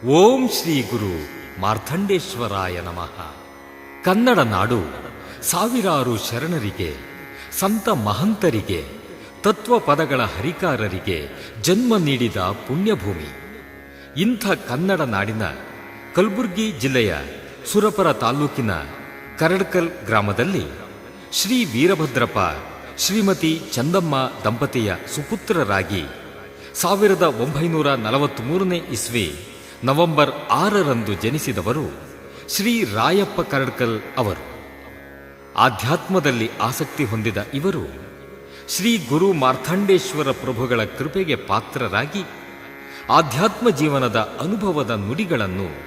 ಓಂ ಶ್ರೀ ಗುರು ಮಾರ್ಥಂಡೇಶ್ವರಾಯ ನಮಃ. ಕನ್ನಡ ನಾಡು ಸಾವಿರಾರು ಶರಣರಿಗೆ, ಸಂತ ಮಹಂತರಿಗೆ, ತತ್ವ ಪದಗಳ ಹರಿಕಾರರಿಗೆ ಜನ್ಮ ನೀಡಿದ ಪುಣ್ಯಭೂಮಿ. ಇಂಥ ಕನ್ನಡ ನಾಡಿನ ಕಲಬುರ್ಗಿ ಜಿಲ್ಲೆಯ ಸುರಪುರ ತಾಲೂಕಿನ ಕರಡ್ಕಲ್ ಗ್ರಾಮದಲ್ಲಿ ಶ್ರೀ ವೀರಭದ್ರಪ್ಪ ಶ್ರೀಮತಿ ಚಂದಮ್ಮ ದಂಪತಿಯ ಸುಪುತ್ರರಾಗಿ 1943 ಇಸ್ವಿ ನವೆಂಬರ್ 6ರಂದು ಜನಿಸಿದವರು ಶ್ರೀ ರಾಯಪ್ಪ ಕರಡ್ಕಲ್ ಅವರು. ಆಧ್ಯಾತ್ಮದಲ್ಲಿ ಆಸಕ್ತಿ ಹೊಂದಿದ ಇವರು ಶ್ರೀ ಗುರು ಮಾರ್ಥಂಡೇಶ್ವರ ಪ್ರಭುಗಳ ಕೃಪೆಗೆ ಪಾತ್ರರಾಗಿ ಆಧ್ಯಾತ್ಮ ಜೀವನದ ಅನುಭವದ ನುಡಿಗಳನ್ನು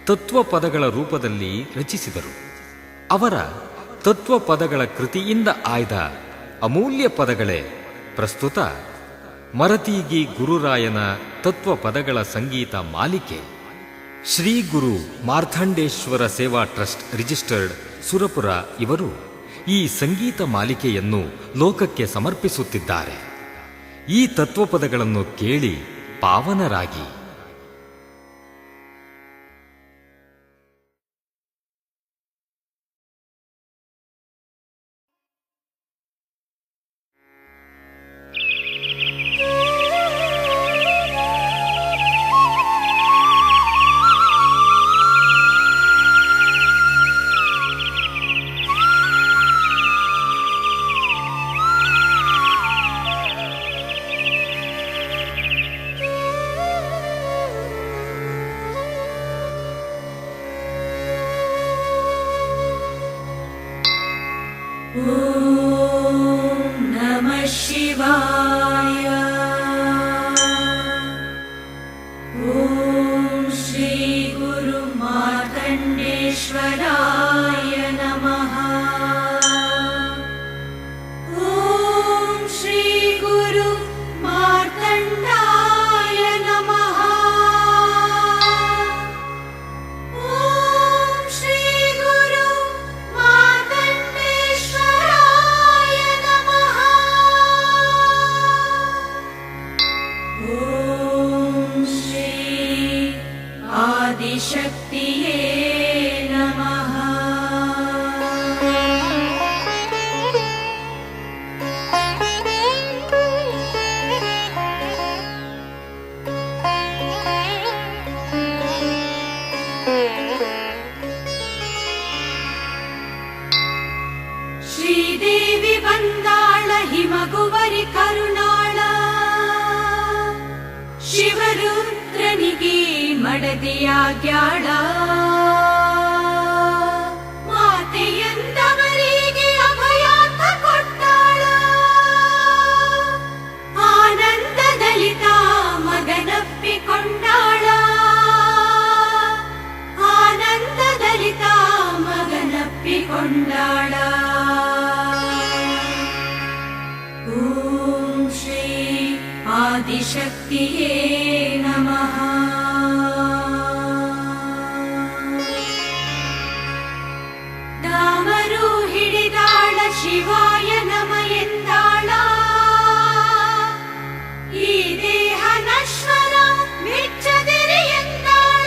ತತ್ವಪದಗಳ ರೂಪದಲ್ಲಿ ರಚಿಸಿದರು. ಅವರ ತತ್ವಪದಗಳ ಕೃತಿಯಿಂದ ಆಯ್ದ ಅಮೂಲ್ಯ ಪದಗಳೇ ಪ್ರಸ್ತುತ ಮರತೀಗಿ ಗುರುರಾಯನ ತತ್ವಪದಗಳ ಸಂಗೀತ ಮಾಲಿಕೆ. ಶ್ರೀ ಗುರು ಮಾರ್ಥಂಡೇಶ್ವರ ಸೇವಾ ಟ್ರಸ್ಟ್ ರಿಜಿಸ್ಟರ್ಡ್ ಸುರಪುರ ಇವರು ಈ ಸಂಗೀತ ಮಾಲಿಕೆಯನ್ನು ಲೋಕಕ್ಕೆ ಸಮರ್ಪಿಸುತ್ತಿದ್ದಾರೆ. ಈ ತತ್ವಪದಗಳನ್ನು ಕೇಳಿ ಪಾವನರಾಗಿ. शिवाय ॐ श्री गुरु मार्तण्डेश्वराय नमः. ॐ श्री गुरु मार्तण्डाय नमः. ॐ श्री गुरु मार्तण्डेश्वराय नमः. आदिशक्तिये नमः. श्रीदेवी वन्दाळ हिमगुवरि करुणाळ शिवरुद्रनिगे ಮಡದಿಯಾಗ್ಯಾಳ. ಮಾತೆಯಂದವರಿಗೆ ಅಭಯಾತ ಕೊಟ್ಟಾಳ. ಆನಂದದಲಿತ ಮಗನಪ್ಪಿಕೊಂಡಾಳ. ಆನಂದದಲಿತ ಮಗನಪ್ಪಿಕೊಂಡಾಳ. ಓಂ ಶ್ರೀ ಆದಿಶಕ್ತಿಯೇ ನಮಃ. ಶಿವಾಯ ನಮ ಎಂದಾಳ. ಈ ದೇಹ ನಶ್ವರ ಮೆಚ್ಚದಿರಿ ಎಂದಾಳ.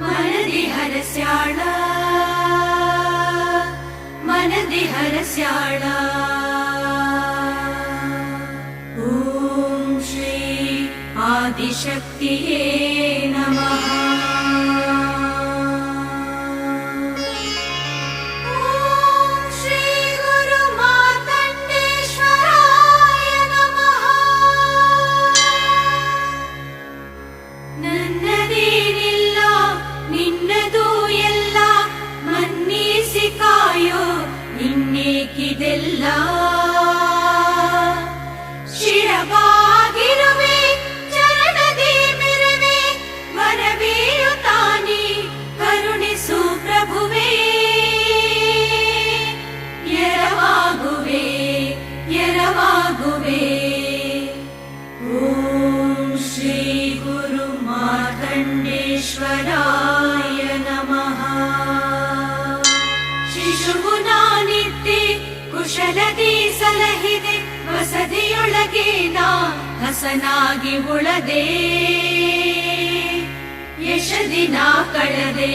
ಮನದಿ ಹರಸ್ಯಾಳ. ಮನದಿ ಹರಸ್ಯಾಳ. ಓಂ ಶ್ರೀ ಆದಿಶಕ್ತಿಯೇ ನಮಃ. ಇನ್ನೇಕಿದೆಲ್ಲ ಶಿರವಾಗಿರುವೆ ಚರಣದಿ ಮೆರವೆ ವರವಿಯು ತಾನಿ ಕರುಣಿಸು ಪ್ರಭುವೇ. ಎರವಾಗುವೆ ಎರವಾಗುವೆ. ಓಂ ಶ್ರೀ ಗುರು ಮಾರ್ತಂಡೇಶ್ವರಾಯ ನಮಃ. ಶಿಶುವು ನಾನಿದ್ದೆ ಕುಶಲದಿ ಸಲಹಿದೆ ವಸದಿಯೊಳ ಒಳಗೆ ನಾ ಹಸನಾಗಿ ಉಳದೆ ಯಶದಿನ ಕಳೆದೆ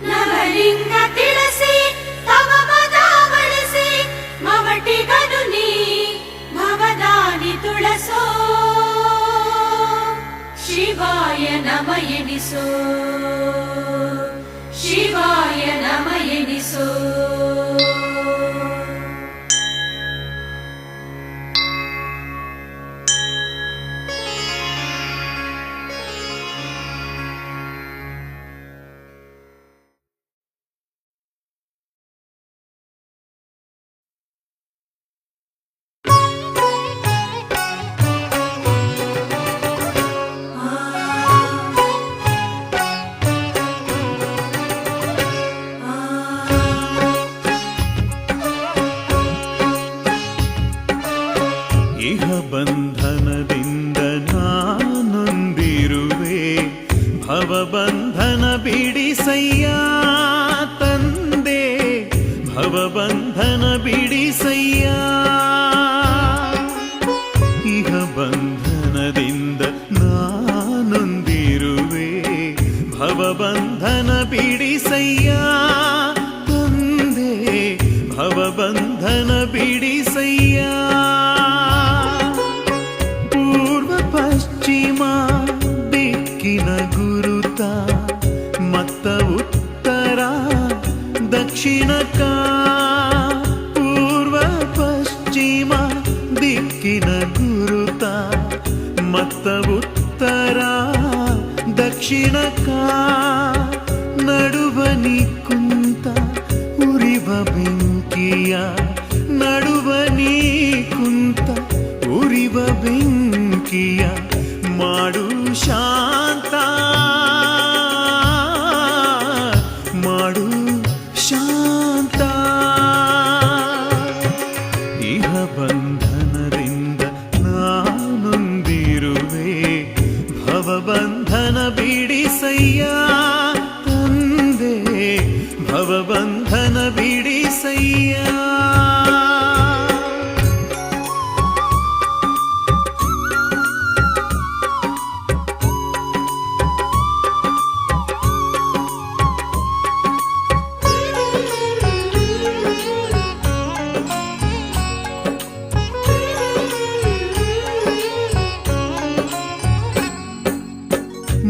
ನವಲಿಂಗ ತಿಳಿಸಿ ತವ ಮದ ಬಳಸಿ ಮವಟಿಗನು ನೀ ಭವದಾನಿ ತುಳಸೋ ಶಿವಾಯ ನಮ ಎನಿಸೋ ಶಿವಾಯ ನಮ ಎನಿಸೋ ಬಂಧನದಿಂದ ನಾನೊಂದಿರುವೆ ಭವಬಂಧನ ಬಿಡಿಸಯ್ಯ ತಂದೆ ಭವಬಂಧನ ಬಿಡಿಸಯ್ಯ ಇಹ ಬಂಧನದಿಂದ ನಾನೊಂದಿರುವೆ ಭವಬಂಧನ ಬಿಡಿಸಯ್ಯ ತಂದೆ ಭವಬಂಧನ ಬಿಡಿಸಯ್ಯ ಪಶ್ಚಿಮ ದಿಕ್ಕಿನ ಗುರುತ ಮತ್ತ ಉತ್ತರ ದಕ್ಷಿಣಕ ಪೂರ್ವ ಪಶ್ಚಿಮ ದಿಕ್ಕಿನ ಗುರುತ ಮತ್ತ ಉತ್ತರ ದಕ್ಷಿಣಕ ನಡುವನಿ ಕುಂತ ಉರಿವ ಬೆಂಕಿಯ ನಡುವನಿ ಕುಂತ ಉರಿವ ಬೆಂಕಿಯ ಮಾಡು ಶಾಂತ ಮಾಡು ಶಾಂತ ಇಹ ಬಂಧನದಿಂದ ನಾನೊಂದಿರುವೆ ಭವಬಂಧನ ಬಿಡಿಸಯ್ಯ ತಂದೆ ಭವಬಂಧನ ಬಿಡಿಸಯ್ಯ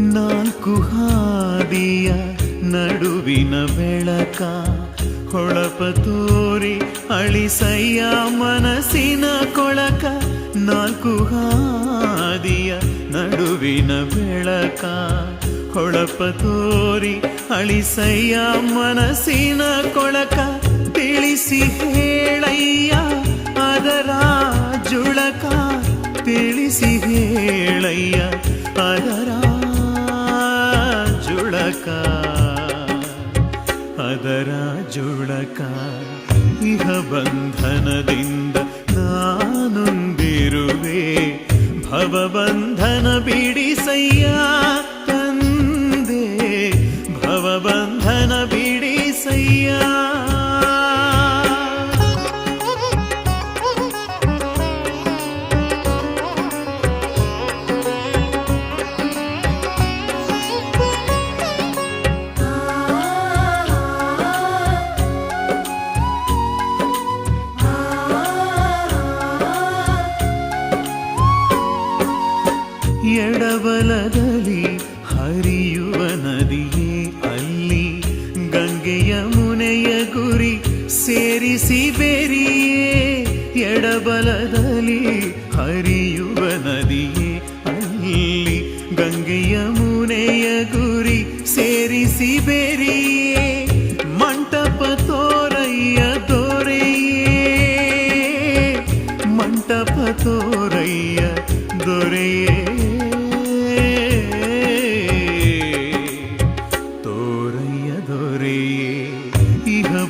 ನಾಲ್ಕು ಹಾದಿಯ ನಡುವಿನ ಬೆಳಕ ಹೊಳಪ ತೋರಿ ಅಳಿಸಯ್ಯ ಮನಸ್ಸಿನ ಕೊಳಕ ನಾಲ್ಕು ಹಾದಿಯ ನಡುವಿನ ಬೆಳಕ ಹೊಳಪ ತೋರಿ ಅಳಿಸಯ್ಯ ಮನಸ್ಸಿನ ಕೊಳಕ ತಿಳಿಸಿ ಹೇಳಯ್ಯ ಅದರ ಜುಳಕ ತಿಳಿಸಿ ಹೇಳಯ್ಯ ಅದರ ಜುಳಕ ಅದರ ಜುಳಕ ಇಹ ಬಂಧನದಿಂದ ನಾನೊಂದಿರುವೆ ಭವಬಂಧನ ಬಿಡಿಸಯ್ಯ ತಂದೆ ಭವಬಂಧನ ಬಿಡಿಸಯ್ಯ ಎಡಬಲದಲ್ಲಿ ಹರಿಯುವ ನದಿಯೇ ಅಲ್ಲಿ ಗಂಗೆಯ ಮುನೆಯ ಗುರಿ ಸೇರಿಸಿ ಬೆರಿಯೇ ಎಡಬಲದಲ್ಲಿ ಹರಿಯುವ ನದಿಯೇ ಅಲ್ಲಿ ಗಂಗೆಯ ಮುನೆಯ ಗುರಿ ಸೇರಿಸಿ ಬೆರಿಯೇ ಮಂಟಪ ತೋರಯ್ಯ ದೊರೆಯೇ ಮಂಟಪ ತೋರಯ್ಯ ದೊರೆಯೇ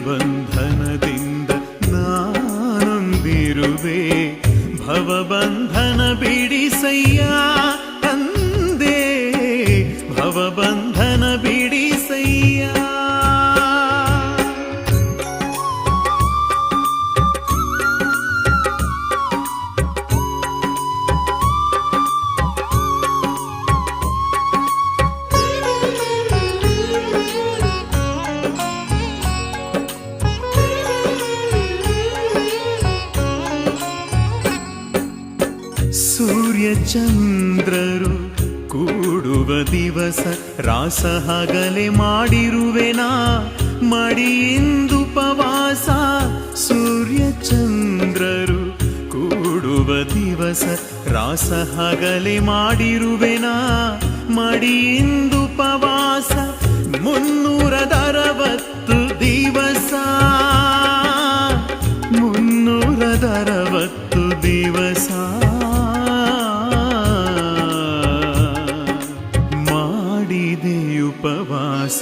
ಬಂಧನದಿಂದ ನಾನೊಂದಿರುವೆ ಭವಬಂಧನ ಬಿಡಿಸಯ್ಯ ತಂದೆ ಭವಬಂಧನ ಬಿಡಿಸಯ್ಯ ಸೂರ್ಯ ಚಂದ್ರರು ಕೂಡುವ ದಿವಸ ರಾಸ ಹಗಲೆ ಮಾಡಿರುವೆನಾ ಮಡಿಯಿಂದುಪವಾಸ. ಸೂರ್ಯ ಚಂದ್ರರು ಕೂಡುವ ದಿವಸ ರಾಸ ಹಗಲೆ ಮಾಡಿರುವೆನಾ ಮಡಿಯಿಂದುಪವಾಸ. 360 ದಿವಸ 360 ದಿವಸ ಮಾಡಿದೆ ಉಪವಾಸ.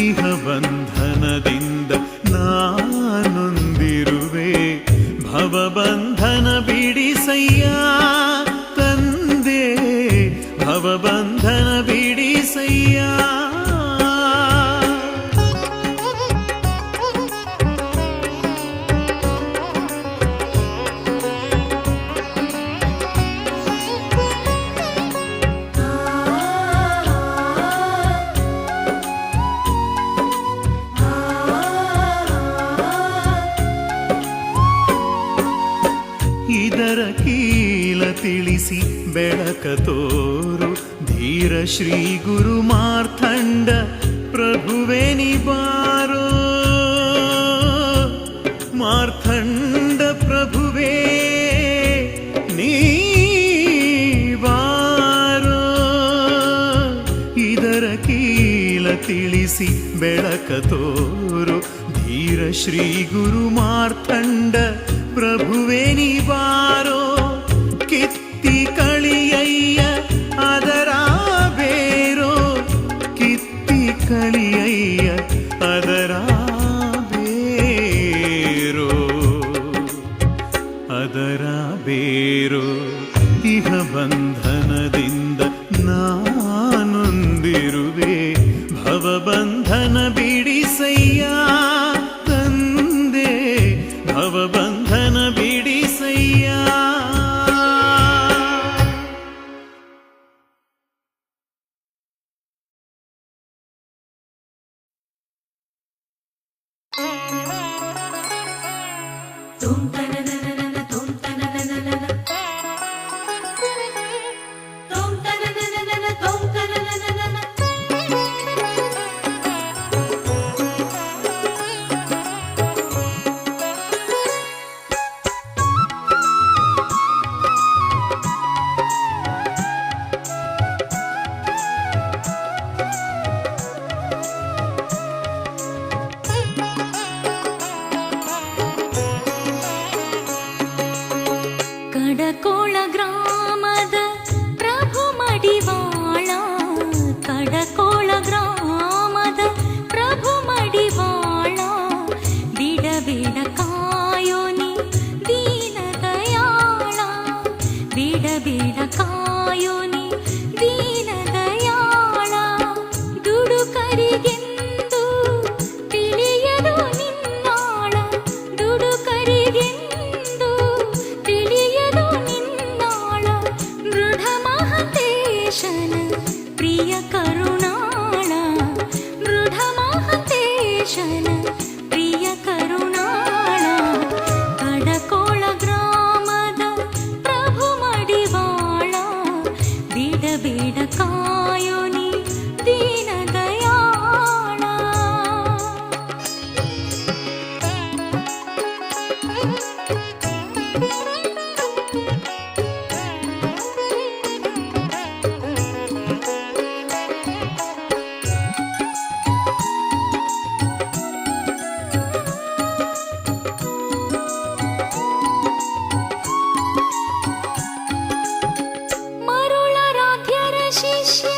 ಇಹ ಬಂಧನದಿಂದ ನಾನೊಂದಿರುವೆ, ಭವಬಂಧನ ಬಿಡಿಸಯ್ಯ ತಂದೆ, ಭವಬಂಧನ ಬಿಡಿಸಯ್ಯ. ಇದರ ಕೀಲ ತಿಳಿಸಿ ಬೆಳಕ ತೋರು ಧೀರ ಶ್ರೀ ಗುರು ಮಾರ್ಥಂಡ ಪ್ರಭುವೇ ನಿಬಾರೋ. ಮಾರ್ಥಂಡ ಪ್ರಭುವೇ ನೀವಾರೋ. ಇದರ ಕೀಲ ತಿಳಿಸಿ ಬೆಳಕ ತೋರು ಧೀರ ಶ್ರೀ ಗುರು ಮಾರ್ಥಂಡ ಪ್ರಭುವೇ ನೀವಾರೋ. ಕಿತ್ತಿ ಕಳಿಯಯ್ಯ ಅದರ ಬೇರೋ, ಕಿತ್ತಿ ಕಳಿಯಯ್ಯ ಅದರ ಬೇರೋ, ಅದರ ಬೇರೋ. ಇಹ ಬಂಧನದಿಂದ ನಾನೊಂದಿರುವೆ, ಭವಬಂಧನ ಬಿಡಿಸಯ್ಯ ತಂದೆ, ಭವಬಂಧನ ಬಿಡಿಸಯ್ಯ. ಕಡಕೋಳ ಗ್ರಾಮದ ಪ್ರಭು ಮಡಿವಾಳ, ಕಡಕೋಳ ಗ್ರಾಮದ ಪ್ರಭು ಮಡಿವಾಳ. ಬಿಡಬೇಡ ಕಾಯೋನಿ ದೀನ ದಯಾಳ, ಬಿಡಬೇಡ ಕಾಯೋನಿ ದೀನ ದಯಾಳ. ದುಡುಕರಿಗೆಂದು ತಿಳಿಯದು ನಿನ್ನಾಳ, ದುಡುಕರಿಗೆಂದು ತಿಳಿಯದು ನಿನ್ನಾಳ. ದೃಢ ಮಹಂತೇಶನ ಪ್ರಿಯ ಕರುಣಾಳ, ದೃಢ ಮಹಂತೇಶನ ಪ್ರಿಯ ಕರುಣಾಳ. ಕಡಕೋಳ ಗ್ರಾಮದ ಪ್ರಭು ಮಡಿವಾಳ, ಬಿಡಬೇಡ ಕಾಯೋನಿ ದೀನ ದಯಾಳ. ಮರುಳರಾಧ್ಯರ ಶಿಷ್ಯ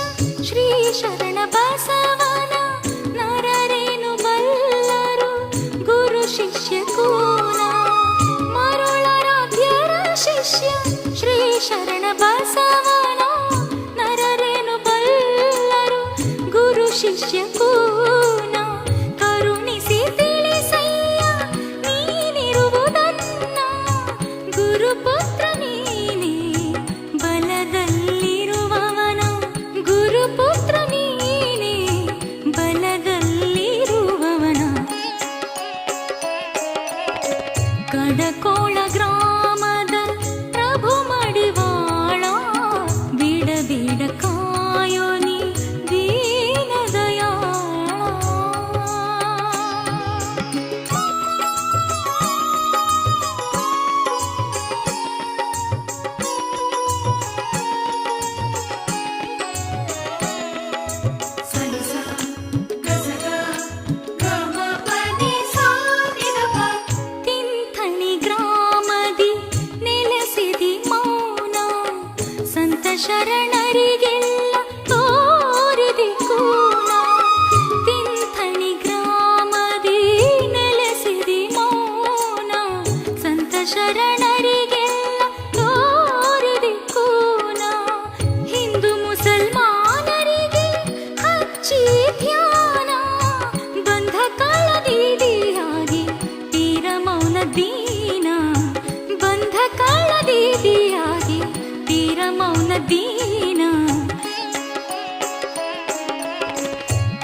ಶ್ರೀ ಶರಣ ಬಸವನ ನರರೇನು ಬಲ್ಲರು ಗುರು ಶಿಷ್ಯ ಕೂನ. ಮರುಳರಾಧ್ಯರ ಶಿಷ್ಯ ಶ್ರೀ ಶರಣ ಬಸವನ ನರರೇನು ಬಲ್ಲರು ಗುರು ಶಿಷ್ಯ ಕೂನ. ಕರುಣಿಸಿ ತಿಳಿಸಯ್ಯ ನೀನಿರುವುದನ್ನ, ಗುರುಪುತ್ರ ನೀನೇ ಬಲದಲ್ಲಿರುವವನ, ಗುರುಪುತ್ರ ನೀನೇ ಬಲದಲ್ಲಿರುವವನ. ಕಡಕೋಳ ಗ್ರಾಮದ ಪ್ರಭು ಮಡಿವಾಳ, ಶರಣರಿಗೆಲ್ಲ ತೋರಿದಿ ಕೂನ ತಿಂಥಣಿ ಗ್ರಾಮದಿ ನೆಲೆಸಿದಿ ಮೌನ ಸಂತ ಶರಣರಿಗೆಲ್ಲ ತೋರಿದಿ ಕೂನ ಹಿಂದೂ ಮುಸಲ್ಮಾನರಿಗೆ ಹಚ್ಚಿ ಧ್ಯಾನ ಬಂಧ ಕಳದಿದಿಯಾಗಿ ತೀರ ಮೌನ ದೀನ ಬಂಧ ಕಳದಿದಿಯಾಗಿ ತೀರ ಮೌನ ದೀನ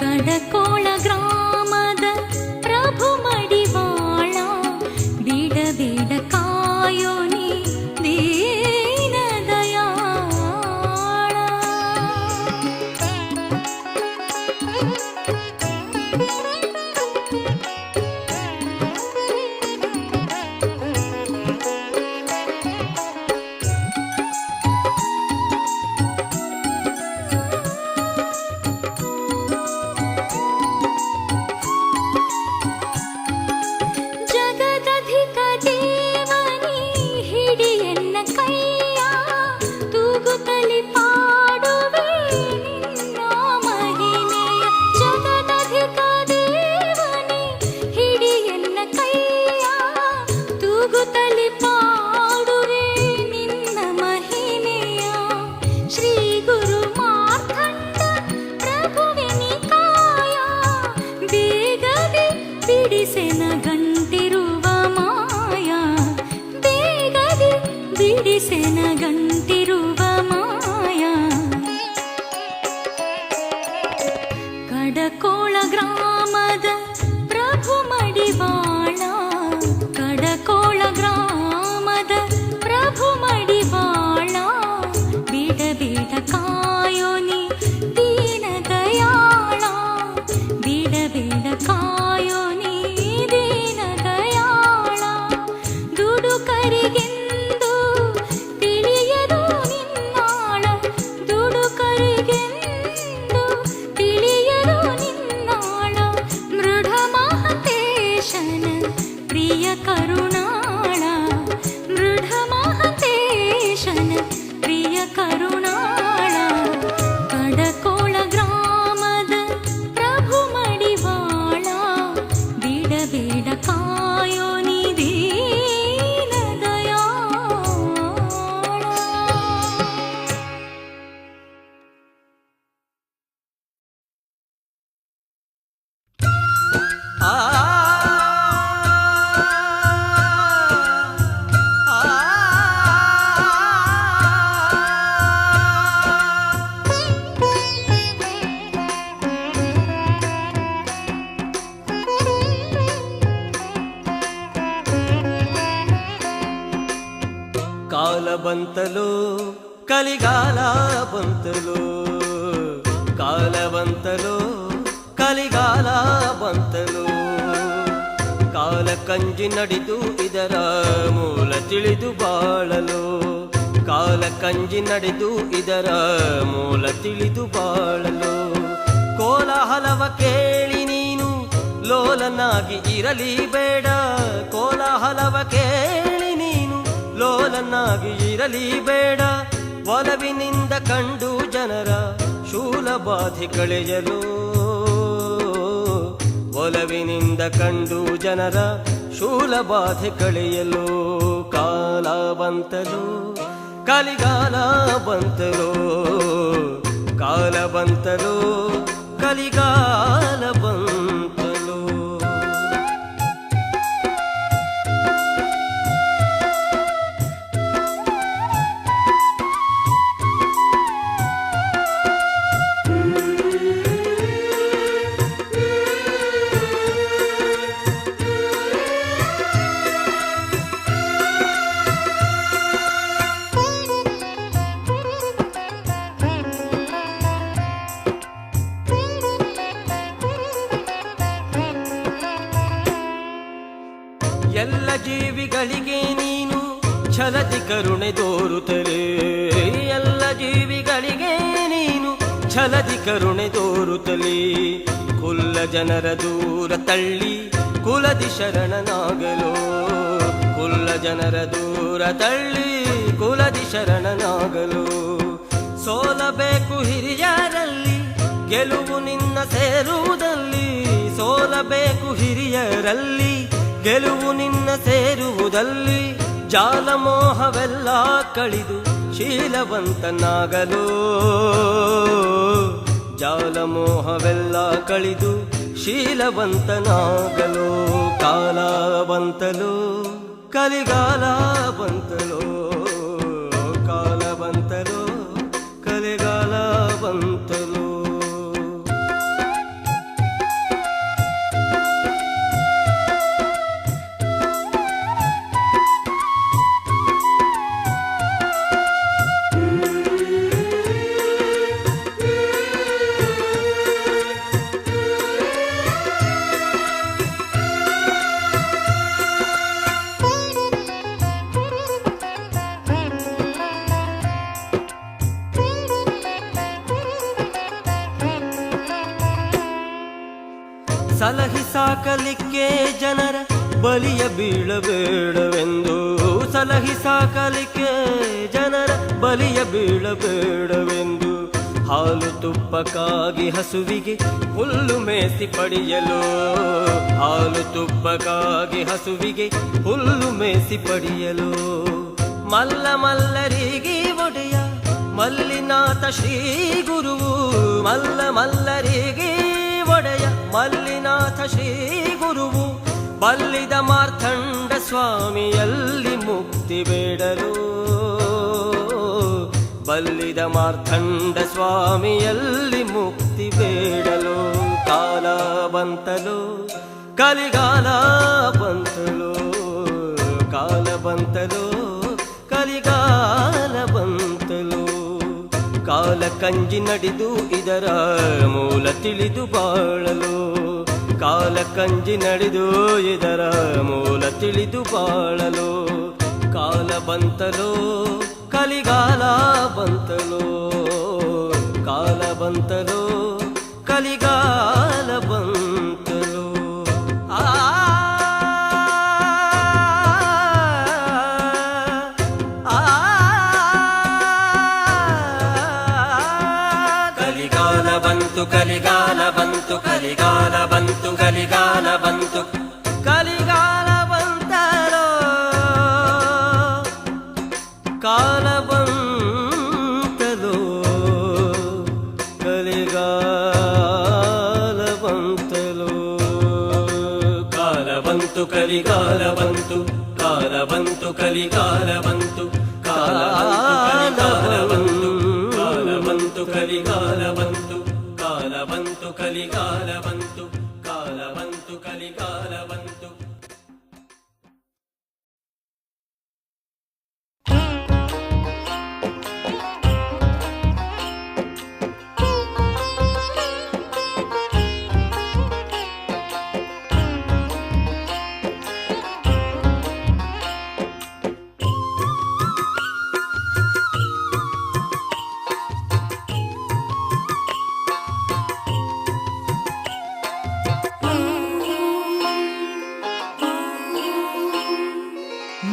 ಕಡಕೋಳ ಗ್ರಾಮದ ಪ್ರಭು ಮಡಿವಾಳ ಬಿಡ ಬಿಡ ಕಾಯೋ ನೀ ದೀನ ದಯಾಳ ಜಗದಧಿಕ ದೇವನಿ ಹಿಡಿಯನ್ನ ಕೈಯ ತೂಗುತ್ತಲಿ ಪಾಡುವೆ ನಿನ್ನ ಮಹಿಮೆಯ ಜಗದಧಿಕ ದೇವನಿ ಹಿಡಿಯನ್ನ ಕೈಯ ತೂಗುತ್ತಲಿ ಪಾಡುವೆ ನಿನ್ನ ಮಹಿಮೆಯ ಶ್ರೀ ಗುರು ಮಾರ್ಕಂಡ ಪ್ರಭುವಿನಿ ಕಾಯ ಬೇಗದೆ ಬಿಡಿಸೆನ ಗಂಟಿರುವ ಮಾಯ ಬೇಗದೆ ಬಿಡಿಸೆನ ಗಂಟಿರುವ ಮಾಯ ಕಡಕೋಳ ಗ್ರಾಮದ ಪ್ರಭು ಮಡಿವಾಳ ಕಡಕೋಳ ಗ್ರಾಮದ ಪ್ರಭು ಮಡಿವಾಳ ಬಿಡ ಬಿಡ ಕಾಯೋ ನೀ ದೀನ ದಯಾಳ ಬಿಡ ಬಿಡ ಕಾಯೋ ನೀ ದೀನ ದಯಾಳ ದುಡುಕರಿಗೆಂದು ತಿಳಿಯದು ನಿನ್ನಾಳ ದುಡುಕರಿಗೆಂದು ತಿಳಿಯದು ನಿನ್ನಾಳ ಮೃಢ ಮಹತೇಶನ ಪ್ರಿಯ ಕರುಣಾಳ ಮೃಢ ಮಹತೇಶನ ಪ್ರಿಯ ಕರುಣಾಳ ಕಡಕೋಳ ಗ್ರಾಮದ ಪ್ರಭು ಮಡಿವಾಳ ಬಿಡ ಬಿಡ ಕಾಯೋ ನೀ ದೀನ ದಯಾಳ ಕಾಲ ಬಂತಲೋ ಕಲಿಗಾಲ ಬಂತಲೋ ಕಾಲ ಬಂತಲೋ ಕಲಿಗಾಲ ಬಂತಲೋ ಕಾಲ ಕಂಜಿ ನಡೆದು ಇದರ ಮೂಲ ತಿಳಿದು ಬಾಳಲು ಕಾಲ ಕಂಜಿ ನಡೆದು ಇದರ ಮೂಲ ತಿಳಿದು ಬಾಳಲು ಕೋಲಾಹಲವ ಕೇಳಿ ನೀನು ಲೋಲನಾಗಿ ಇರಲಿ ಬೇಡ ಕೋಲಾಹಲವ ಕೇಳಿ ನೀನು ಲೋಲನಾಗಿ ಇರಲಿ ಬೇಡ ಒಲವಿನಿಂದ ಕಂಡು ಜನರ ಶೂಲಬಾಧೆ ಕಳೆಯಲು ಒಲವಿನಿಂದ ಕಂಡು ಜನರ ಶೂಲಬಾಧೆ ಕಳೆಯಲು ಕಾಲ ಬಂತಲು ಕಲಿಗಾಲ ಬಂತಲೋ ಕಾಲ ಬಂತಲೋ ಕಲಿಗಾಲ ಬಂತಲೋ ಎಲ್ಲ ಜೀವಿಗಳಿಗೆ ನೀನು ಛಲದಿ ಕರುಣೆ ತೋರುತ್ತಲೇ ಎಲ್ಲ ಜೀವಿಗಳಿಗೆ ನೀನು ಛಲದಿ ಕರುಣೆ ತೋರುತ್ತಲೇ ಕುಲ್ಲ ಜನರ ದೂರ ತಳ್ಳಿ ಕುಲದಿ ಶರಣನಾಗಲು ಕುಲ್ಲ ಜನರ ದೂರ ತಳ್ಳಿ ಕುಲದಿ ಶರಣನಾಗಲು ಸೋಲಬೇಕು ಹಿರಿಯರಲ್ಲಿ ಗೆಲುವು ನಿನ್ನ ಸೇರುವುದಲ್ಲಿ. ಸೋಲಬೇಕು ಹಿರಿಯರಲ್ಲಿ ಗೆಲುವು ನಿನ್ನ ಸೇರುವುದಲ್ಲಿ. ಜಾಲಮೋಹವೆಲ್ಲ ಕಳಿದು ಶೀಲವಂತನಾಗಲು. ಜಾಲಮೋಹವೆಲ್ಲ ಕಳಿದು ಶೀಲವಂತನಾಗಲು. ಕಾಲ ಬಂತಲು ಕಲಿಗಾಲ ಬಂತಲು. ಕಾಲ ಬಂತಲು ಕಲಿಗಾಲ ಬಂತಲು. ಸಲಹಿ ಸಾಕಲಿಕ್ಕೆ ಜನರ ಬಲಿಯ ಬೀಳಬೇಡವೆಂದು. ಸಲಹಿ ಸಾಕಲಿಕ್ಕೆ ಜನರ ಬಲಿಯ ಬೀಳಬೇಡವೆಂದು. ಹಾಲು ತುಪ್ಪಕ್ಕಾಗಿ ಹಸುವಿಗೆ ಹುಲ್ಲು ಮೇಸಿ ಪಡೆಯಲು. ಹಾಲು ತುಪ್ಪಕ್ಕಾಗಿ ಹಸುವಿಗೆ ಹುಲ್ಲು ಮೇಸಿ ಪಡೆಯಲು. ಮಲ್ಲ ಮಲ್ಲರಿಗೆ ಒಡೆಯ ಮಲ್ಲಿನಾಥ ಶ್ರೀ ಗುರುವು. ಮಲ್ಲ ಮಲ್ಲರಿಗೆ ಒಡೆಯ ಮಲ್ಲಿನಾಥ ಶ್ರೀ ಗುರುವು. ಬಲ್ಲಿದ ಮಾರ್ಥಂಡ ಸ್ವಾಮಿಯಲ್ಲಿ ಮುಕ್ತಿ ಬೇಡಲು. ಬಲ್ಲಿದ ಮಾರ್ಥಂಡ ಸ್ವಾಮಿಯಲ್ಲಿ ಮುಕ್ತಿ ಬೇಡಲು. ಕಾಲ ಬಂತಲು ಕಲಿಗಾಲ ಬಂತಲು. ಕಾಲ ಬಂತಲು ಕಲಿಗಾಲ ಬಂತಲು. ಕಾಲ ಕಂಜಿ ನಡೆದು ಇದರ ಮೂಲ ತಿಳಿದು ಬಾಳಲು. ಕಾಲ ಕಂಜಿ ನಡೆದು ಇದರ ಮೂಲ ತಿಳಿದು ಬಾಳಲು. ಕಾಲ ಬಂತಲೋ ಕಲಿಗಾಲ ಬಂತಲೋ. ಕಾಲ ಬಂತಲೋ ಕಲಿಗಾಲ ಬಂತಲೋ. ಕಲಿಗಾಲ ಬಂತು ಕಲಿಗಾಲ ಬಂತು ಕಲಿಗಾಲ ಬಂತು ಕಲಿಗಾಲ ಬಂತು. ಕಲಿಗಾಲ ಬಂತಲೋ ಕಾಲ ಬಂತಲೋ ಕಲಿಗಾಲ ಬಂತಲೋ. ಕಾಲ ಬಂತು ಕಲಿಗಾಲ ಬಂತು. ಕಾಲ ಬಂತು ಕಲಿಗಾಲ ಬಂತು. ಕಾಲ ಬಂತು ಕಾಲ ಬಂತು ಕಲಿಗಾಲ ಬಂತು. ಕಾಲ ಬಂತು ಕಲಿಗಾಲ ಬಂತು. ಕಾಲ ಬಂತು ಕಲಿಗಾಲ ಬಂತು.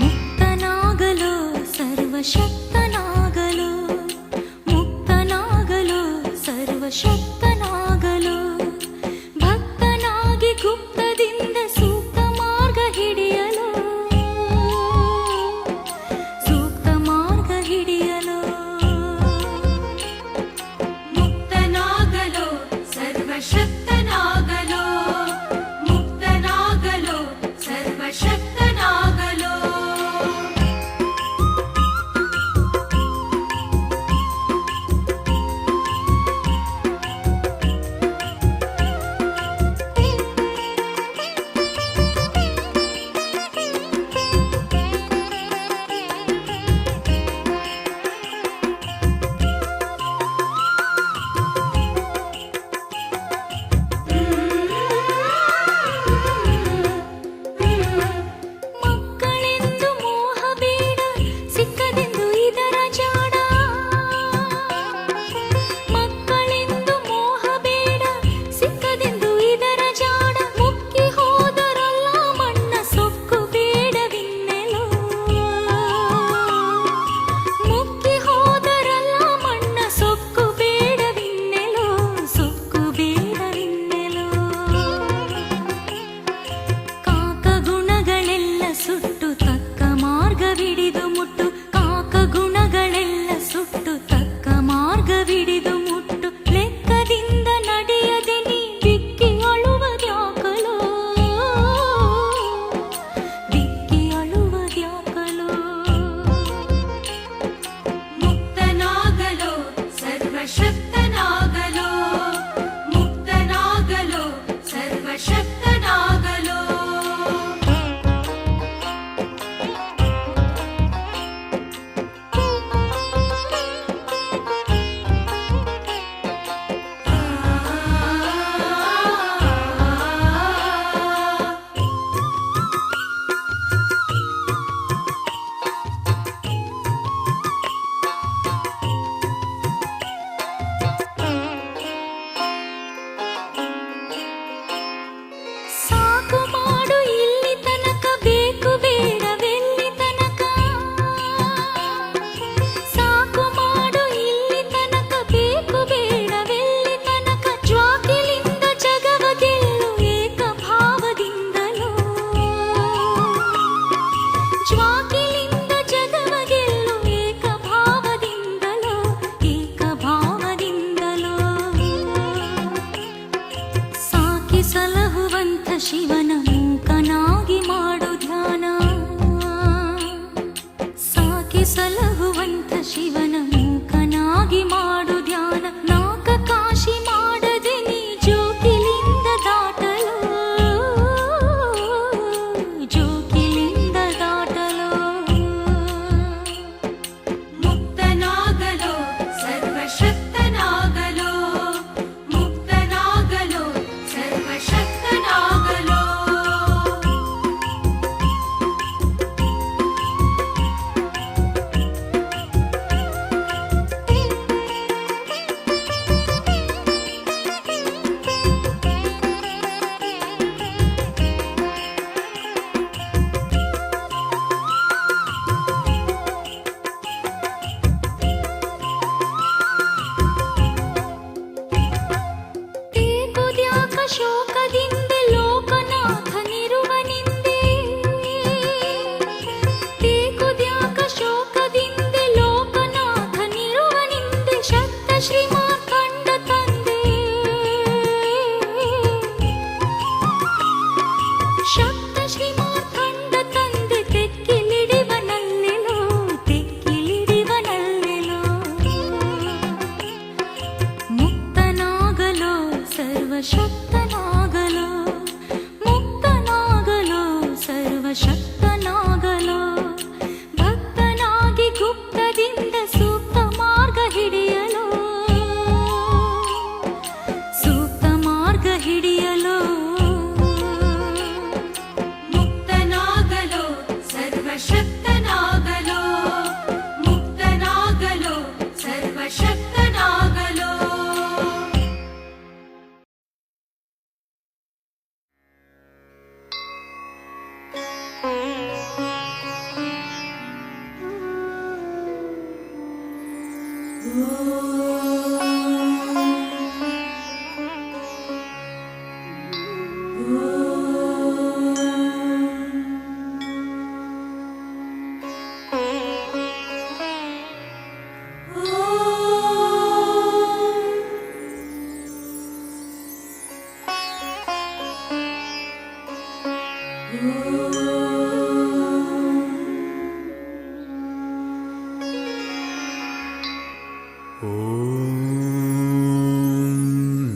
ಮುಕ್ತನಾಗಲು ಸರ್ವಶಕ್ತನಾಗಲು. ಮುಕ್ತನಾಗಲು ಸರ್ವಶಕ್ತನಾಗಲು. ಭಕ್ತನಾಗಿ ಗುಪ್ತದಿಂದ ಸೂಕ್ತ ಮಾರ್ಗ ಹಿಡಿಯಲು. ಸೂಕ್ತ ಮಾರ್ಗ ಹಿಡಿಯಲು. ಮುಕ್ತನಾಗಲು ಸರ್ವಶಕ್ತನಾಗಲು. ಮುಕ್ತನಾಗಲು ಸರ್ವಶಕ್ತನಾಗಲು.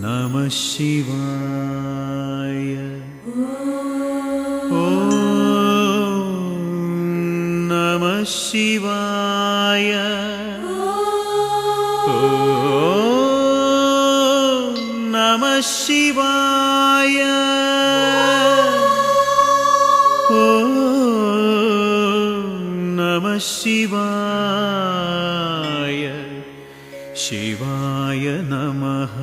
ನಮಃ ಶಿವಾಯ. ಓಂ ನಮಃ ಶಿವಾಯ. ಓಂ ನಮಃ ಶಿವಾಯ. ಓಂ ನಮಃ ಶಿವಾಯ. ಶಿವಾಯ ನಮಃ.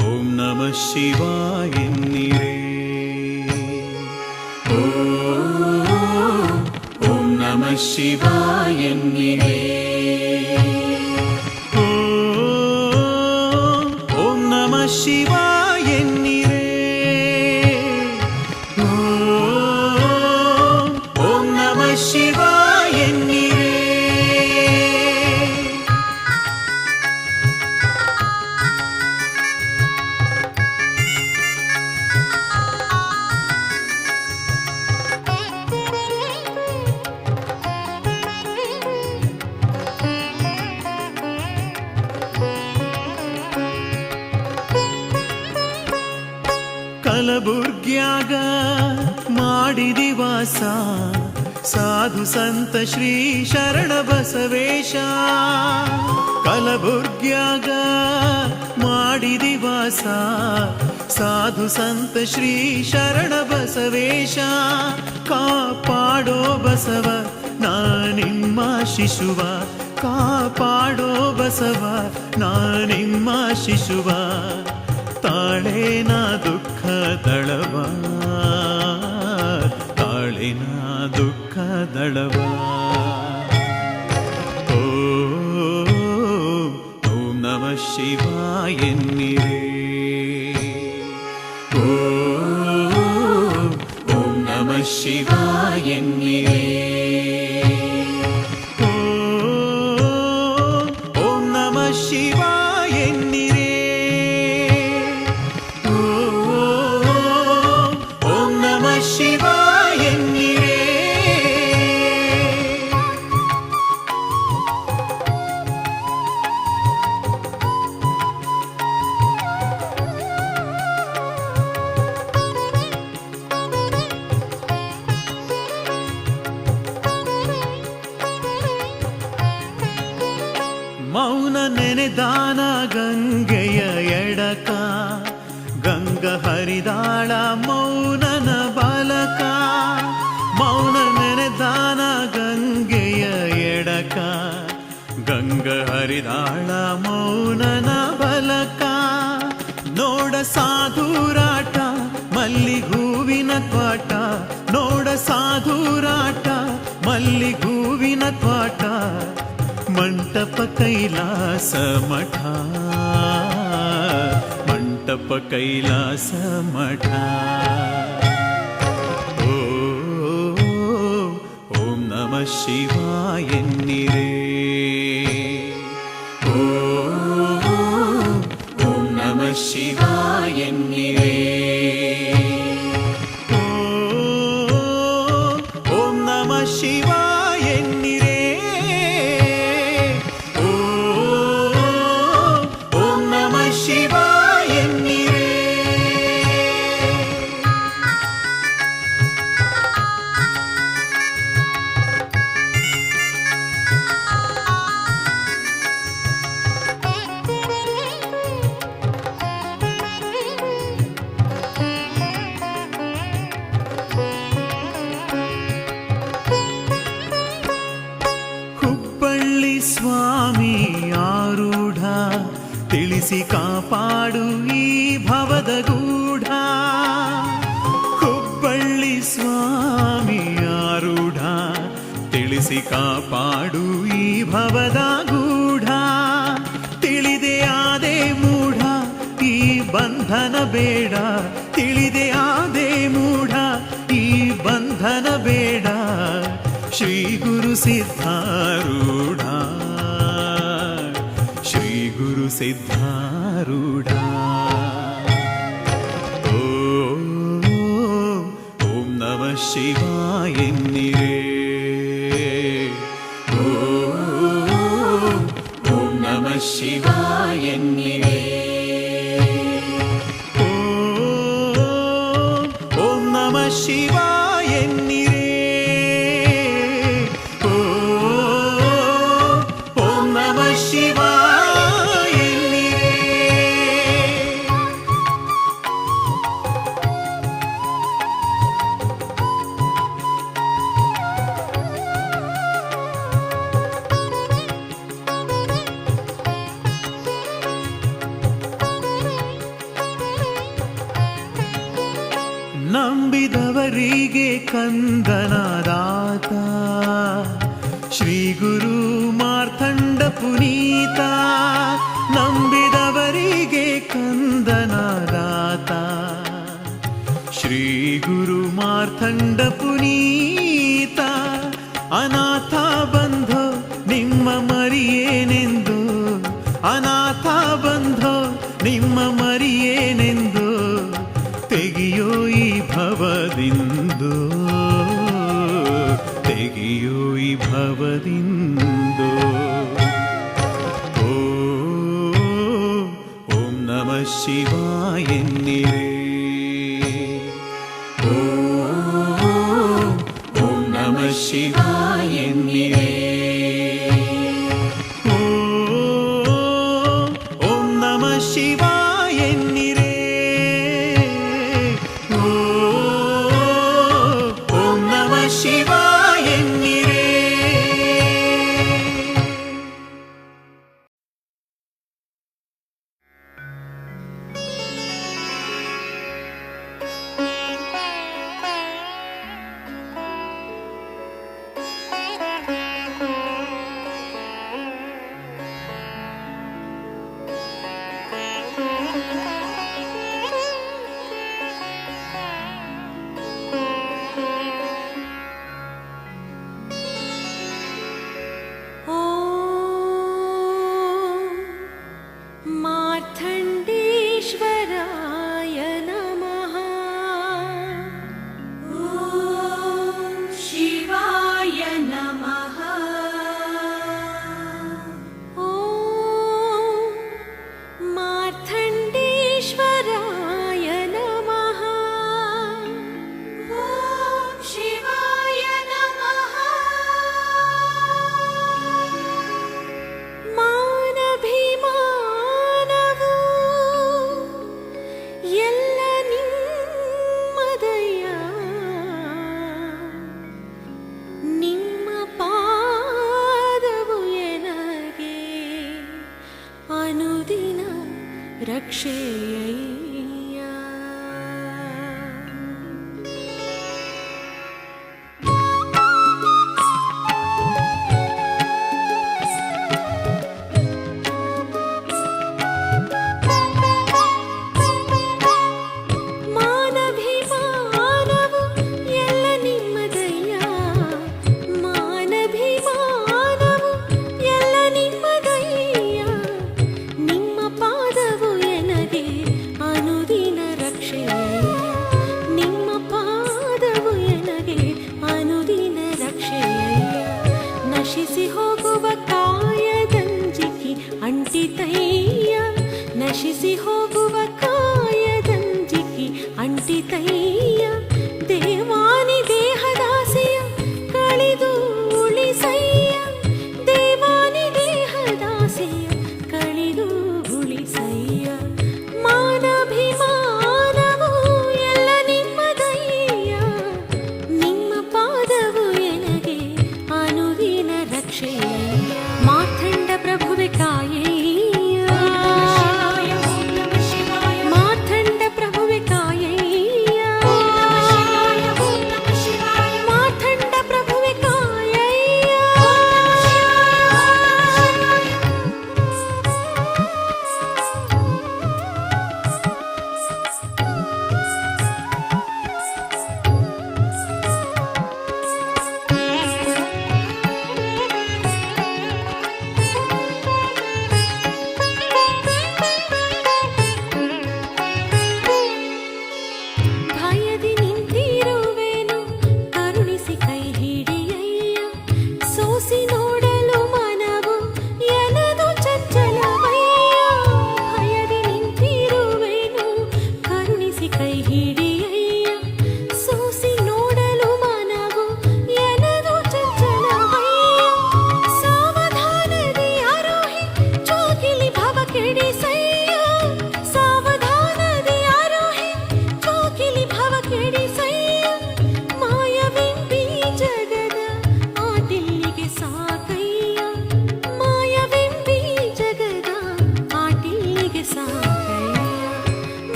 ಓಂ ನಮಃ ಶಿವಾಯ ಎನ್ನಿರೇ. ಓಂ ನಮಃ ಶಿವಾಯ ಎನ್ನಿರೇ. ಓಂ ನಮಃ ಶಿವಾಯ ಎನ್ನಿರೇ. ಓಂ ನಮಃ ಶಿವಾಯ ಎನ್ನಿರೇ. ಕಲಬುರ್ಗ್ಯಾಗ ಮಾಡಿದಿ ವಾಸ ಸಾಧು ಸಂತ ಶ್ರೀ ಶರಣ ಬಸವೇಶ. ಕಲಬುರ್ಗ್ಯಾಗ ಮಾಡಿದಿ ವಾಸ ಸಾಧು ಸಂತ ಶ್ರೀ ಶರಣ ಬಸವೇಶ. ಕಾಪಾಡೋ ಬಸವ ನಾ ನಿಮ್ಮ ಶಿಶುವ. ಕಾಪಾಡೋ ಬಸವ ನಾ ನಿಮ್ಮ ಶಿಶುವ. ತಾಳೇನ ದುಃಖ ದಳವ. ತಾಳೇನ ದುಃಖ ದಳವ. ಓಂ ನಮಃ ಶಿವಾಯ ಎನ್ನಿರೇ. ಓಂ ನಮಃ ಶಿವಾಯ ಎನ್ನಿರೇ. ಓಂ ನಮಃ ಶಿವಾಯ ಎನ್ನಿರೇ. ಓಂ ನಮಃ ಶಿವಾಯ ಎನ್ನಿರೇ. ಮೌನ ನೆನೆದಾನ ಗಂಗೆಯ ಎಡಕ. ಗಂಗ ಹರಿದಾಳ ಮೌನನ ಬಾಲಕ. ಮೌನ ನೆನೆದಾನ ಗಂಗೆಯ ಎಡಕ. ಗಂಗ ಹರಿದಾಳ ಮೌನನ ಬಲಕ. ನೋಡ ಸಾಧುರಾಟ ಮಲ್ಲಿಗೂವಿನ ತ್ವಾಟ. ನೋಡ ಸಾಧುರಾಟ ಮಲ್ಲಿಗೂವಿನ ತ್ವಾಟ. ಮಂಟಪ ಕೈಲಾಸ ಮಠ. ಮಂಟಪ ಕೈಲಾಸ ಮಠ. ಓಂ ನಮಃ ಶಿವಾಯ ಎನ್ನಿರೇ. ಓಂ ನಮಃ ಶಿವಾಯ ಎನ್ನಿರೇ. ಓಂ ನಮಃ ಶಿವಾಯ ಎನ್ನಿರೇ. ಓಂ ನಮಃ ಶಿವಾಯ ಎನ್ನಿರೇ. ಸ್ವಾಮಿ ಆರೂಢ ತಿಳಿಸಿ ಕಾಪಾಡು ಈ ಭವದ ಗೂಢ. ಹುಬ್ಬಳ್ಳಿ ಸ್ವಾಮಿ ಆರೂಢ ತಿಳಿಸಿ ಕಾಪಾಡು ಈ ಭವದ ಗೂಢ. ತಿಳಿದೆ ಆದೆ ಮೂಢ ಈ ಬಂಧನ ಬೇಡ, ತಿಳಿದೆ ಆದೆ ಮೂಢ ಈ ಬಂಧನ ಬೇಡ. ಶ್ರೀ ಗುರು ಸಿದ್ಧಾರೂಢ, ಶ್ರೀ ಗುರು ಸಿದ್ಧಾರೂಢ. ಓಂ ನಮಃ ಶಿವಾಯ ಎನ್ನಿರೇ. ಓಂ ನಮಃ ಶಿವಾಯ ಎನ್ನಿರೇ. ಓಂ ನಮಃ ಶಿವಾಯ ಎನ್ನಿರೇ. ಓಂ ನಮಃ ಶಿವಾಯ ಎನ್ನಿರೇ. ನಂಬಿದವರಿಗೆ ಕಂದನದಾತ ಶ್ರೀ ಗುರು ಮಾರ್ಥಂಡ ಪುನೀತ. ನಂಬಿದವರಿಗೆ ಕಂದನದಾತ ಶ್ರೀ ಗುರು ಮಾರ್ಥಂಡ ಪುನೀತ. ಅನಾಥ ಬಂಧೋ ನಿಮ್ಮ ಮರಿಯೇನೆಂದು, ಅನಾಥ ಬಂಧೋ ನಿಮ್ಮ ಮರಿಯೇನೆಂದು ತೆಗಿಯೋ ಈ ಭವದಿಂದು, ತೆಗಿಯೋ ಈ ಭವದಿಂದು. ಓಂ ನಮಃ ಶಿವಾಯ ಎನ್ನಿರೇ. ಓಂ ನಮಃ ಶಿವಾಯ ಎನ್ನಿರೇ. ಓಂ ನಮಃ ಶಿವಾಯ ಎನ್ನಿರೇ. ಓಂ ನಮಃ ಶಿವಾಯ ಎನ್ನಿರೇ. ಮಾರ್ಥಂಡೇಶ್ವರಾಯ ನಮಃ. ಓಂ ಶಿವಾಯ ನಮಃ. ಓಂ ಮಾರ್ಥಂಡೇಶ್ವರಾಯ ನಮಃ. ಓಂ ಶಿವಾಯ ನಮಃ. ಮಾನಭಿಮಾನವು ಎಲ್ಲ ನಿಮ್ಮದಯ್ಯ. ನಿಮ್ಮ ಪಾದವು ಎನಗೆ ಅನುದಿನ ರಕ್ಷೆಯಯ್ಯ. ಮಾನಭಿಮಾನವು ಎಲ್ಲ ನಿಮ್ಮದಯ್ಯ. ಮಾನಭಿಮಾನವು ಎಲ್ಲ ನಿಮ್ಮದಯ್ಯ. ನಿಮ್ಮ ಪಾದವು ಎನಗೆ ಅನುದಿನ ರಕ್ಷೆಯಯ್ಯ. ನಿಮ್ಮ ಪಾದವು ಎನಗೆ ಅನುದಿನ ರಕ್ಷೆಯಯ್ಯ. ನಶಿಸಿ ಹೋಗುವ ಕಾಯದಂಜಿಕಿ ಅಂಟಿತಯ್ಯ. ನಶಿಸಿ ಹೋಗುವ ಕಾಯದಂಜಿಕಿ ಅಂಟಿತಯ್ಯ. ದೇವಾನಿ ದೇಹದಾಸೆಯ ಕಳೆದು ಉಳಿಸಯ್ಯ. ದೇವಾನಿ ದೇಹದಾಸೆಯ ಕಳೆದು ಉಳಿಸಯ್ಯ. ಮಾನಭಿಮಾನವು ಎಲ್ಲ ನಿಮ್ಮದಯ್ಯ. ನಿಮ್ಮ ಪಾದವು ಎನಗೆ ಅನುದಿನ ರಕ್ಷೆಯಯ್ಯ. ಮಾತ್ರ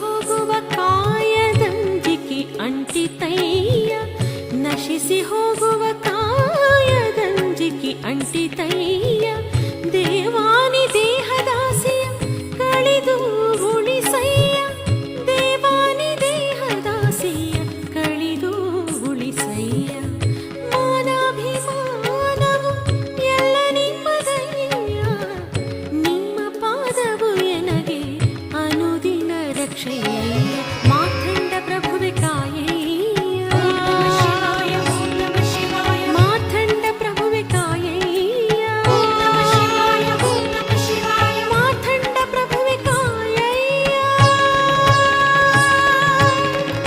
ಹೋಗುವ ಕಾಯದಂಜಿಕೆ ಅಂಟಿತಯ್ಯ, ನಶಿಸಿ ಹೋಗುವ ಕಾಯದಂಜಿಕೆ ಅಂಟಿತಯ್ಯ. ದೇವಾನಿ ದೇಹದಾಸಿಯ ಕಳೆದು ಉಳಿಸಯ್ಯ, ದೇವಾನಿ ದೇಹದಾಸಿಯ ಕಳೆದು ಉಳಿಸಯ್ಯ. ಮಾನಾಭಿಮಾನವು ಎಲ್ಲ ನಿಮ್ಮದಯ್ಯ, ನಿಮ್ಮ ಪಾದವು ಎನಗೆ ಅನುದಿನ ರಕ್ಷೆಯ. ಮಾರ್ಕಂಡ ಪ್ರಭುವೆ ಕಾಯಯ್ಯ, ಮಾರ್ಕಂಡ ಪ್ರಭುವೆ ಕಾಯಯ್ಯ, ಮಾರ್ಕಂಡ ಪ್ರಭುವೆ ಕಾಯಯ್ಯ,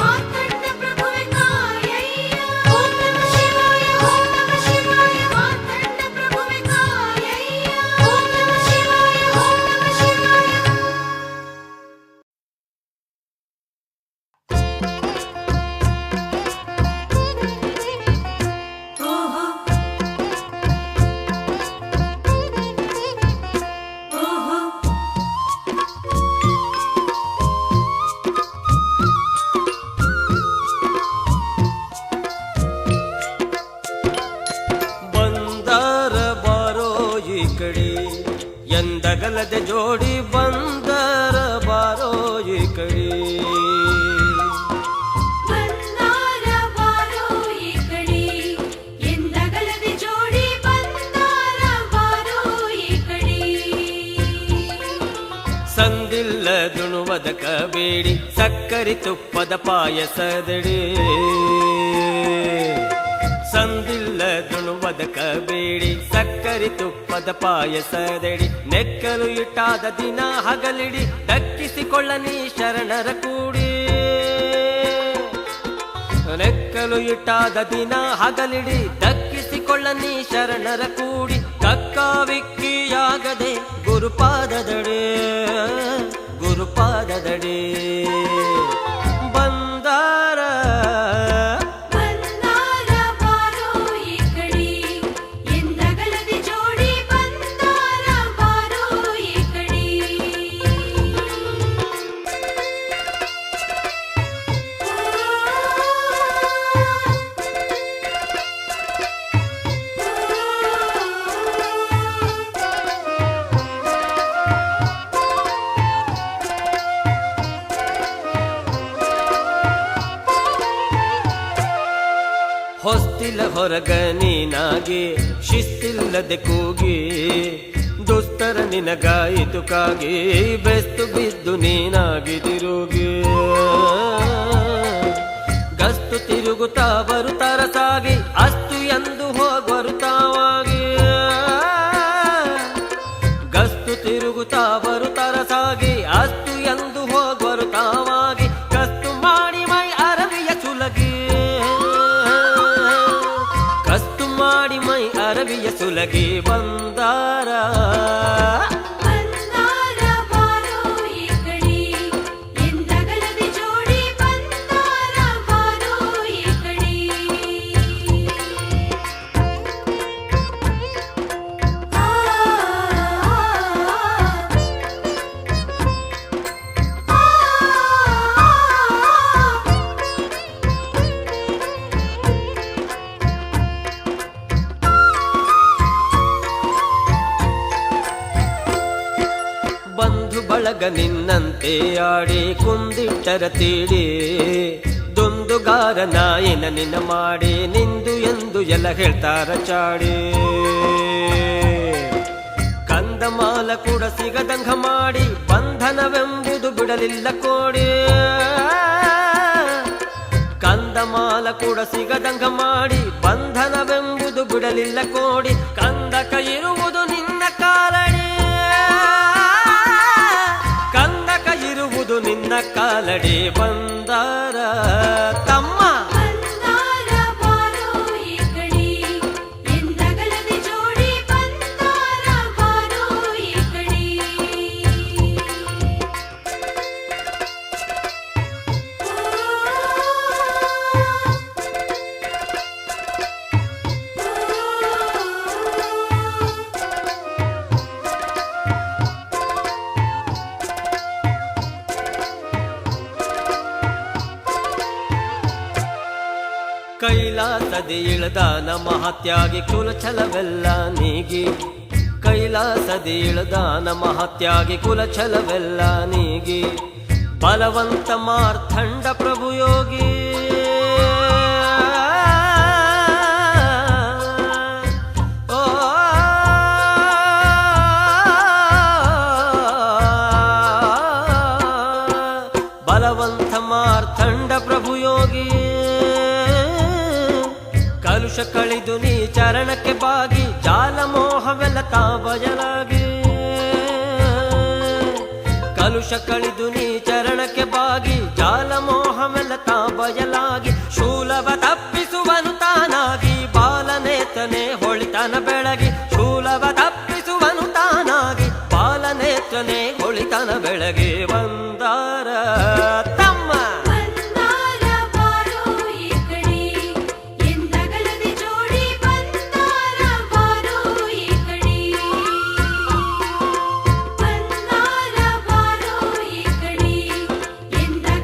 ಮಾರ್ಕಂಡ ಪ್ರಭುವೆ ಕಾಯಯ್ಯ. ಓಂ ನಮಃ ಶಿವಾಯ, ಓಂ ನಮಃ ಶಿವಾಯ, ಮಾರ್ಕಂಡ ಪ್ರಭುವೆ ಕಾಯಯ್ಯ. ಓಂ ನಮಃ ಶಿವಾಯ, ಓಂ ನಮಃ ಶಿವಾಯ. ಓಹೋ ಓಹೋ ಬಂದಾರ ಬಾರೋ ಈ ಕಡೆ, ಎಂದಗಲದೆ ಜೋಡಿ ಬಂದಾರ ಬಾರೋ ಈ ಕಡೆ. ಬಂದಾರ ಬಾರೋ ಈ ಕಡೆ, ಎಂದಗಲದೆ ಜೋಡಿ ಬಂದಾರ ಬಾರೋ ಈ ಕಡೆ. ಸಂದಿಲ್ಲ ದುಣುವದಕ ಬೇಡಿ, ಸಕ್ಕರೆ ತುಪ್ಪದ ಪಾಯಸದಡಿ. ಸಂದಿಲ್ಲ ದುಣುವದಕ ಬೇಡಿ, ಸಕ್ಕರೆ ತುಪ್ಪದ ಪಾಯಸದಡಿ. ನೆಕ್ಕಲು ಇಟ್ಟಾದ ದಿನ ಹಗಲಿಡಿ, ದಕ್ಕಿಸಿಕೊಳ್ಳ ನೀ ಶರಣರ ಕೂಡಿ. ನೆಕ್ಕಲು ಇಟ್ಟಾದ ದಿನ ಹಗಲಿಡಿ, ದಕ್ಕಿಸಿಕೊಳ್ಳ ನೀ ಶರಣರ ಕೂಡಿ. ಕಕ್ಕಾವಿಕ್ಕಿಯಾಗದೆ ಗುರುಪಾದದಡೆ, ಗುರುಪಾದದಡೆ ಬಂದಾರ. ಬಂದಾರ ಬಾರೋ ಈ ಕಡೆ, ಎಂದಗಲದೆ ಜೋಡಿ ಬಂದಾರ ಬಾರೋ ಈ ಕಡೆ. ಹೊಸ್ತಿಲ ಹೊರಗ ನೀನಾಗಿ, ಶಿಸ್ತಿಲ್ಲದೆ ಕೂಗಿ. ದುಸ್ತರ ನಿನಗಾಯಿತು ಕಾಗಿ, ಬೆಸ್ತು ಬಿದ್ದು ನೀನಾಗಿ ತಿರುಗಿ. ಗಸ್ತು ತಿರುಗುತ್ತಾ ಬರುತ್ತಾರ ಸಾಗಿ, ಅಸ್ತು ಎಂದು ಹೋಗುವರು ತಾವಾಗಿ. ಗಸ್ತು ತಿರುಗುತ್ತಾ ಬರುತ್ತಾರ ಸಾಗಿ, ಅಸ್ತು ಎಂದು ಹೋಗುವರು ತಾವಾಗಿ. ಕಸ್ತು ಮಾಡಿ ಮೈ ಅರವಿಯ ಸುಲಗಿ, ಕಸ್ತು ಮಾಡಿ ಮೈ ಅರವಿಯ ಸುಲಗಿ ಬಂದಾರ. ಬಂದಾರ ಬಾರೋ ಈ ಕಡೆ, ಎಂದಗಲದೆ ಜೋಡಿ ಬಂದಾರ ಬಾರೋ ಈ ಕಡೆ. ಆ ಬಂಧು ಬಳಗ ನಿನ್ನಂತೆ ಆಡಿ, ಕುಂದಿಟ್ಟರ ತೀಡಿ. ದೊಂದುಗಾರ ನಾಯಿನ ನಿನ್ನ ಮಾಡಿ, ನಿಂದು ಎಂದು ಎಲ್ಲ ಹೇಳ್ತಾರ ಚಾಡಿ. ಕಂದಮಾಲ ಕೂಡ ಸಿಗದಂಗ ಮಾಡಿ, ಬಂಧನವೆಂಬುದು ಬಿಡಲಿಲ್ಲ ಕೋಡಿ. ಕಂದಮಾಲ ಕೂಡ ಸಿಗದಂಗ ಮಾಡಿ, ಬಂಧನವೆಂಬುದು ಬಿಡಲಿಲ್ಲ ಕೋಡಿ. ಕಂದಕ ಇರುವುದು ನಿನ್ನ ಕಾಲಡಿ, ಕಂದಕ ಇರುವುದು ನಿನ್ನ ಕಾಲಡಿ ಬಂದಾರ. ತಮ್ಮ ಬಂದಾರ ಬಾರೋ ಈ ಕಡೆ, ಎಂದಗಲದೆ ಜೋಡಿ ಬಂದಾರ ಬಾರೋ ಈ ಕಡೆ. ಕೈಲಾಸದಿ ಇಳದಾನ ಮಹತ್ಯಾಗಿ ಕುಲಛಲವೆಲ್ಲ ನೀಗಿ ಕೈಲಾಸದಿ ಇಳದಾನ ಮಹತ್ಯಾಗಿ ಕುಲಛಲವೆಲ್ಲ ನೀಗಿ ಬಲವಂತ ಮಾರ್ಥಂಡ ಪ್ರಭು ಯೋಗಿ ಬಲವಂತ ಮಾರ್ಥಂಡ ಪ್ರಭು ಯೋಗಿ ಕಲುಷ ಕಳಿದು ನೀ ಚರಣಕ್ಕೆ ಬಾಗಿ ಜಾಲ ಮೋಹವೆಲ್ಲ ತಾ ಬಯಲಾಗಿ ಕಲುಷ ಕಳಿದು ನೀ ಚರಣಕ್ಕೆ ಬಾಗಿ ಜಾಲ ಮೋಹವೆಲ್ಲ ತಾ ಬಯಲಾಗಿ ಶೂಲವ ತಪ್ಪಿಸುವನು ತಾನಾಗಿ ಬಾಲನೇತನೆ ಹೊಳಿತನ ಬೆಳಗಿ ಶೂಲವ ತಪ್ಪಿಸುವನು ತಾನಾಗಿ ಬಾಲನೇತನೆ ಹೊಳಿತನ ಬೆಳಗಿ ಬಂದಾರ ತಮ್ಮ ಬಂದಾರ ಬಾರೋ ಈ ಕಡೆ ಎಂದಗಲದೆ ಜೋಡಿ ಬಂದಾರ ಬಾರೋ ಈ ಕಡೆ ಬಂದಾರ ಬಾರೋ ಈ ಕಡೆ ಎಂದಗಲದೆ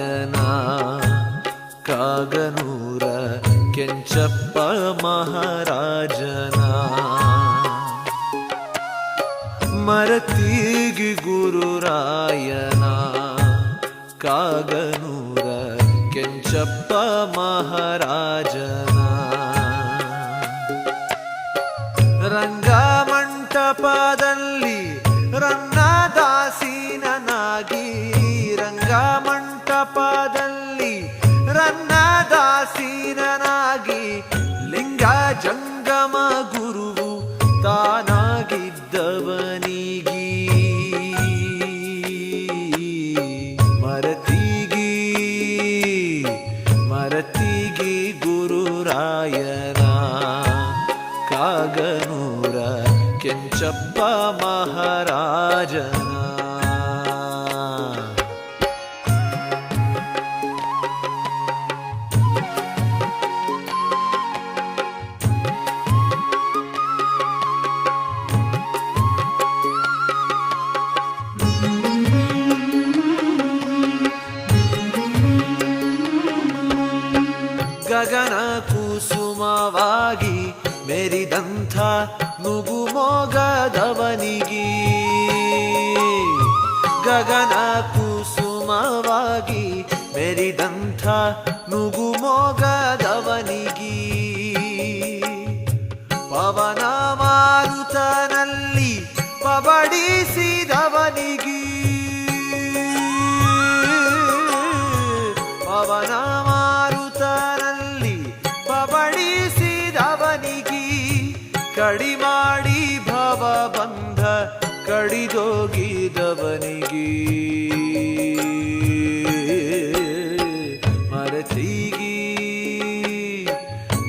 ಗುರುರಾಯನ ಕಾಗನೂರ ಕೆಂಚಪ್ಪ ಮಹಾರಾಜನ ಮರತೀಗಿ ಗುರುರಾಯನ ಕಾಗನೂರ ಕೆಂಚಪ್ಪ ಮಹಾರಾಜನ ರಂಗಮಂಟಪದಲ್ಲಿ ರನ್ನದಾಸೀನನಾಗಿ ರಂಗಮಂಟಪದಲ್ಲಿ ರನ್ನದಾಸೀನನಾಗಿ ಲಿಂಗ ಜಂಗಮ ಗುರುವು ತಾನಾಗಿದ್ದವನಿಗಿ ಮರತಿಗಿ ಗುರುರಾಯನ ಕಾಗನೂರ ಕೆಂಚಪ್ಪ ಮಹಾರಾಜನ ಗಗನ ಕುಸುಮವಾಗಿ ಮೆರಿದಂಥ ನುಗುಮೋಗದವನಿಗಿ ಗಗನ ಕುಸುಮವಾಗಿ ಮೆರಿದಂಥ ನುಗುಮೋಗದವನಿಗಿ ಪವನ ಮಾರುತನಲ್ಲಿ ಪಬಡಿಸಿದವನಿಗಿ ಪವನ ಮಾರುತನಲ್ಲಿ ಪಬಡಿಸಿದವನಿಗಿ ಕಡಿಮಾಡಿ ಭವಬಂಧ ಕಡಿದೋಗಿದವನಿಗಿ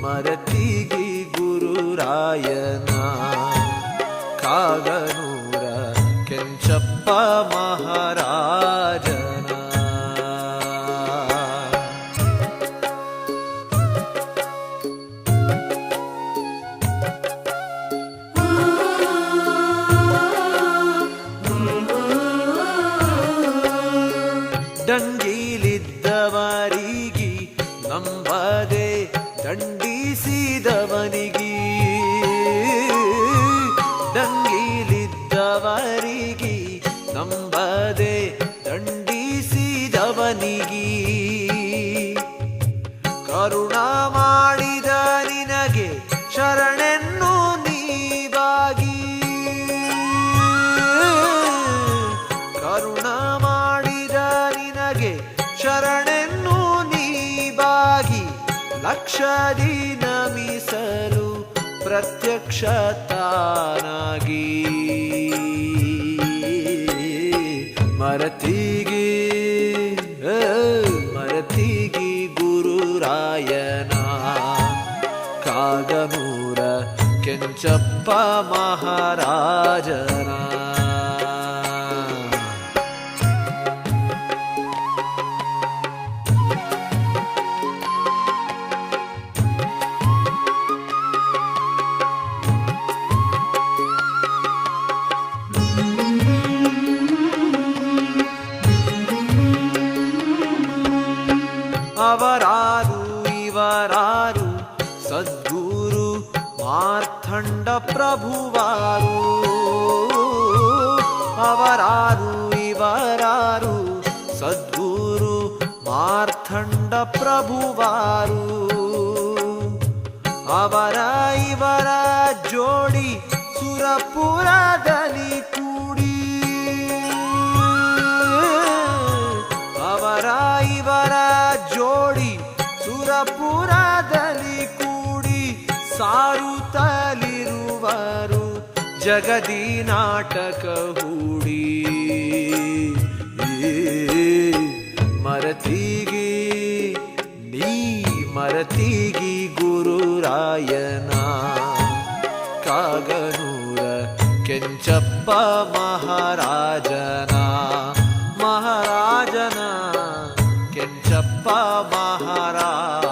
ಮರತಿಗಿ ಗುರುರಾಯನ ಕಾಗನೂರ ಕೆಂಚಪ್ಪ ಮಹಾರಾಜನ ದಂಗೀಲಿದ್ದವರಿಗಿ ನಂಬದೆ ದಂಡಿಸಿದವನಿಗಿ ದಂಗೀಲಿದ್ದವರಿಗಿ ನಂಬದೆ ದಂಡಿಸಿದವನಿಗಿ ಕರುಣ ಮಾಡಿದ ನಿನಗೆ ಶರಣೆನ್ನು ನೀವಾಗಿ ಕರುಣ ಮಾಡಿದ ನಿನಗೆ ಶರಣೆನ್ನು ನೀವಾಗಿ ಲಕ್ಷದಿ ನಮಿಸಲು ಪ್ರತ್ಯಕ್ಷ ತಾನಾಗಿ ಮರತಿಗಿ ಗುರುರಾಯನ ಕಾಗನೂರ ಕೆಂಚಪ್ಪ ಮಹಾರಾಜನ ಅವರಾರು ಇವರಾರು ಸದ್ಗುರು ಮಾರ್ಥಂಡ ಪ್ರಭುವಾರು ಅವರಾರು ಇವರಾರು ಸದ್ಗುರು ಮಾರ್ಥಂಡ ಪ್ರಭುವಾರು ಅವರ ಇವರ ಜೋಡಿ ಸುರಪುರದಲ್ಲಿ ಕೂಡಿ ಅವರ ಇವರ ಜೋಡಿ ಸುರಪುರದಲ್ಲಿ ಕೂಡಿ ಸಾರುತ್ತಲಿರುವರು ಜಗದಿ ನಾಟಕ ಹೂಡಿ ಮರತಿಗಿ ಗುರುರಾಯನ ಕಾಗನೂರ ಕೆಂಚಪ್ಪ ಮಹಾರಾಜನ ಕೆಂಚಪ್ಪ ಮಹಾರಾಜ